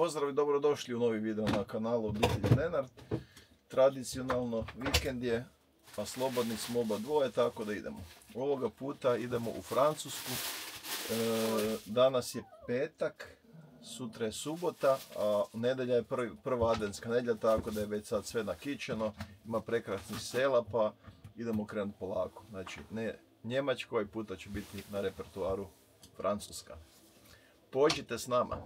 Pozdrav i dobrodošli u novi video na kanalu Obitelji Lenart. Tradicionalno vikend je, a slobodni smo oba dvoje, tako da idemo. Ovoga puta idemo u Francusku. Danas je petak, sutra je subota, a nedelja je prva adventska nedjelja, tako da je već sad sve nakićeno. Ima prekrasnih sela, pa idemo krenuti polako. Znači, ne Njemačka, ovaj puta će biti na repertuaru Francuska. Pođite s nama!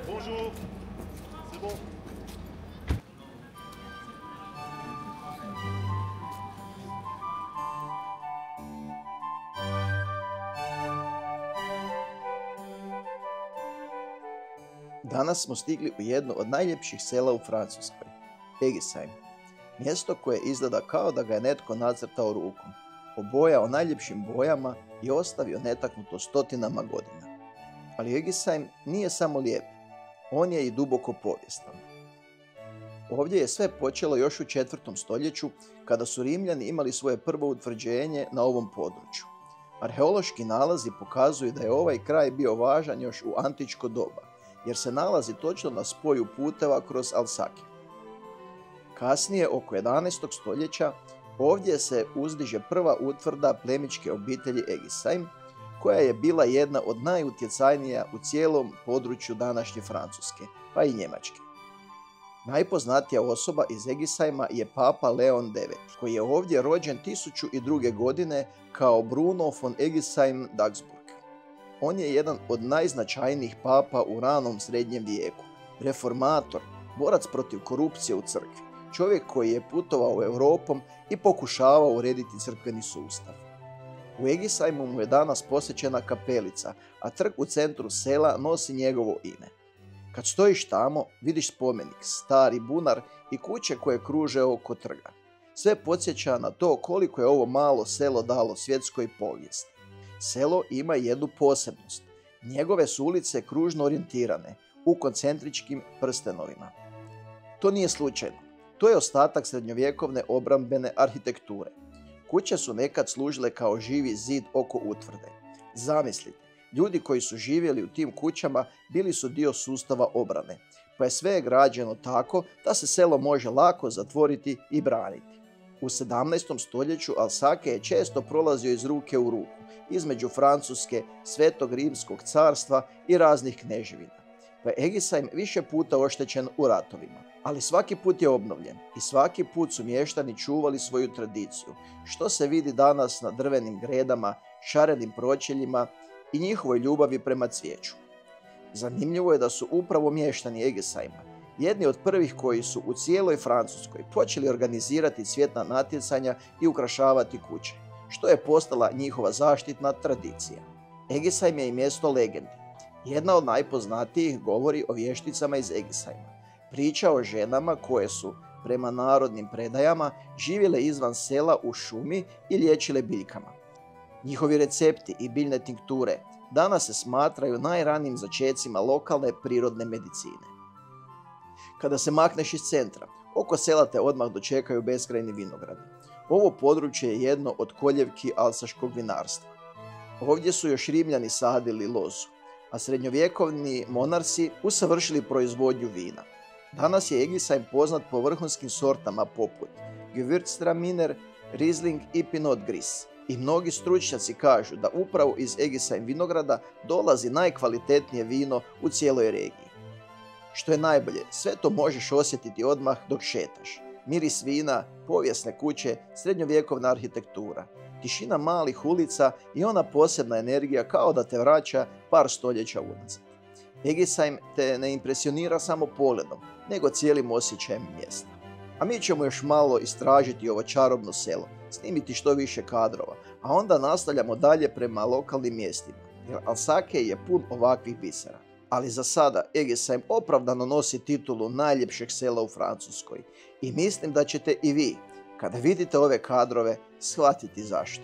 Bonjour, c'est bon. Danas smo stigli u jedno od najljepših sela u Francuskoj, Egisheim. Mjesto koje izgleda kao da ga je netko nacrtao rukom, obojao najljepšim bojama i ostavio netaknuto stotinama godina. Ali Egisheim nije samo lijep, on je i duboko povijestan. Ovdje je sve počelo još u 4. stoljeću, kada su Rimljani imali svoje prvo utvrđenje na ovom području. Arheološki nalazi pokazuju da je ovaj kraj bio važan još u antičko doba, jer se nalazi točno na spoju puteva kroz Alsake. Kasnije, oko 11. stoljeća, ovdje se uzdiže prva utvrda plemićke obitelji Egisheim, koja je bila jedna od najutjecajnija u cijelom području današnje Francuske, pa i Njemačke. Najpoznatija osoba iz Egisheima je papa Leon IX, koji je ovdje rođen 1002. godine kao Bruno von Egisheim-Dagsburg. On je jedan od najznačajnijih papa u ranom srednjem vijeku, reformator, borac protiv korupcije u crkvi, čovjek koji je putovao Europom i pokušavao urediti crkveni sustav. U Egisheimu mu je danas posvećena kapelica, a trg u centru sela nosi njegovo ime. Kad stojiš tamo, vidiš spomenik, stari bunar i kuće koje kruže oko trga. Sve podsjeća na to koliko je ovo malo selo dalo svjetskoj povijesti. Selo ima jednu posebnost. Njegove su ulice kružno orijentirane, u koncentričkim prstenovima. To nije slučajno. To je ostatak srednjovjekovne obrambene arhitekture. Kuće su nekad služile kao živi zid oko utvrde. Zamislite, ljudi koji su živjeli u tim kućama bili su dio sustava obrane, pa je sve građeno tako da se selo može lako zatvoriti i braniti. U 17. stoljeću Alsake je često prolazio iz ruke u ruku, između Francuske, Svetog Rimskog carstva i raznih kneževina. Pa je Egisheim više puta oštećen u ratovima, ali svaki put je obnovljen i svaki put su mještani čuvali svoju tradiciju, što se vidi danas na drvenim gredama, šarenim pročeljima i njihovoj ljubavi prema cvijeću. Zanimljivo je da su upravo mještani Egisheima jedni od prvih koji su u cijeloj Francuskoj počeli organizirati cvjetna natjecanja i ukrašavati kuće. što je postala njihova zaštitna tradicija. Egisheim je i mjesto legendi. Jedna od najpoznatijih govori o vješticama iz Egisheima. Priča o ženama koje su, prema narodnim predajama, živjele izvan sela u šumi i liječile biljkama. Njihovi recepti i biljne tinkture danas se smatraju najranijim začecima lokalne prirodne medicine. Kada se makneš iz centra, oko sela te odmah dočekaju beskrajni vinogradi. Ovo područje je jedno od koljevki alsaškog vinarstva. Ovdje su još Rimljani sadili lozu, a srednjovjekovni monarsi usavršili proizvodnju vina. Danas je Egisheim poznat po vrhunskim sortama poput Gewürztraminer, Riesling i Pinot Gris. I mnogi stručnjaci kažu da upravo iz Egisheim vinograda dolazi najkvalitetnije vino u cijeloj regiji. Što je najbolje, sve to možeš osjetiti odmah dok šetaš. Miris vina, povijesne kuće, srednjovjekovna arhitektura, tišina malih ulica i ona posebna energija kao da te vraća par stoljeća unazad. Egisheim te ne impresionira samo pogledom, nego cijelim osjećajem mjesta. A mi ćemo još malo istražiti ovo čarobno selo, snimiti što više kadrova, a onda nastavljamo dalje prema lokalnim mjestima, jer Alsake je pun ovakvih bisera. Ali za sada Egisheim opravdano nosi titulu najljepšeg sela u Francuskoj i mislim da ćete i vi, kada vidite ove kadrove, shvatiti zašto.